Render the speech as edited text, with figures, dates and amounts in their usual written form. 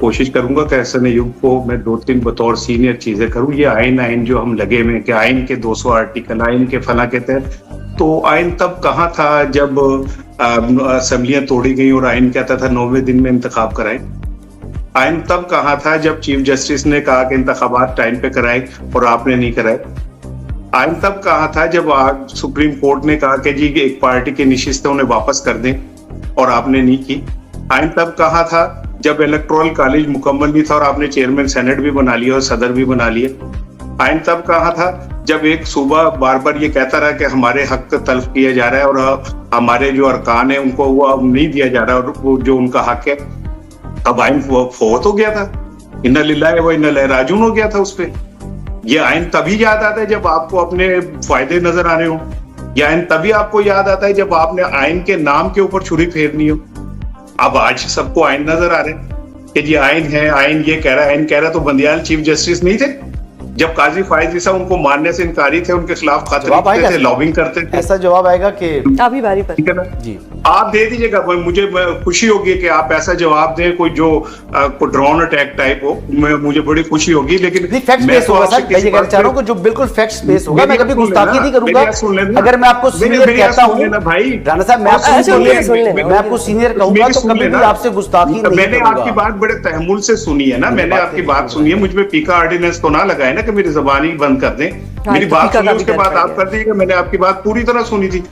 कोशिश करूंगा कि ऐसे युग को मैं 2-3 बतौर सीनियर चीजें करूं। ये आइन जो हम लगे हुए कि आइन के 200 आर्टिकल, आइन के फला के तहत, तो आइन तब कहाँ था जब असेंबलियां तोड़ी गई और आइन कहता था 9वें दिन में इंतखाब कराएं। आइन तब कहाँ था जब चीफ जस्टिस ने कहा कि इंतखाबात टाइम पे कराए और आपने नहीं कराए। आइन तब कहाँ था जब आज सुप्रीम कोर्ट ने कहा कि जी एक पार्टी की निशिस्तें उन्हें वापस कर दें और आपने नहीं की। आइन तब कहाँ था जब इलेक्टोरल कॉलेज मुकम्मल नहीं था और आपने चेयरमैन सेनेट भी बना लिया और सदर भी बना लिए। आइन तब कहाँ था जब एक सूबा बार बार ये कहता रहा कि हमारे हक तल्फ किया जा रहा है और हमारे जो अरकान है उनको वो अब नहीं दिया जा रहा और वो जो उनका हक है। अब आइन फौत हो गया था, इन्ना लिल्लाहि व इन्ना इलैहि राजिऊन हो गया था उस पे। ये आइन तभी याद आता है जब आपको अपने फायदे नजर आने हो। यह आइन तभी आपको याद आता है जब आपने आइन के नाम के ऊपर छुरी फेरनी हो। अब आज सबको आइन नजर आ रहे हैं कि जी आइन है, आइन ये कह रहा है, आइन कह रहा है। तो बंदियाल चीफ जस्टिस नहीं थे जब काजी फायज ईसा उनको मानने से इनकारी थे, उनके खिलाफ खत लिखते थे, लॉबिंग करते थे। ऐसा जवाब आएगा कि अभी बारी पर, ठीक है ना जी, आप दे दीजिएगा। मुझे खुशी होगी कि आप ऐसा जवाब दें कोई जो कोई ड्रोन अटैक टाइप हो, मुझे बड़ी खुशी होगी। लेकिन फैक्ट बेस होगा सर, मैं ये कहना चाह रहा हूं कि जो बिल्कुल फैक्ट बेस होगा। मैं कभी गुस्ताखी नहीं करूंगा। अगर मैं आपको सीनियर कहता हूं भाई राणा साहब, मैं आपको सीनियर कहूंगा तो कभी भी आपसे गुस्ताखी नहीं। मैंने आपकी बात बड़े तहम्मुल से सुनी है ना, मैंने आपकी बात सुनी है। मुझ पे पीका ऑर्डिनेंस तो ना लगाए ना कि मेरी जबान ही बंद कर दें। मेरी बात सुनिए, उसके बाद आप कर दीजिएगा। मैंने आपकी बात पूरी तरह सुनी थी।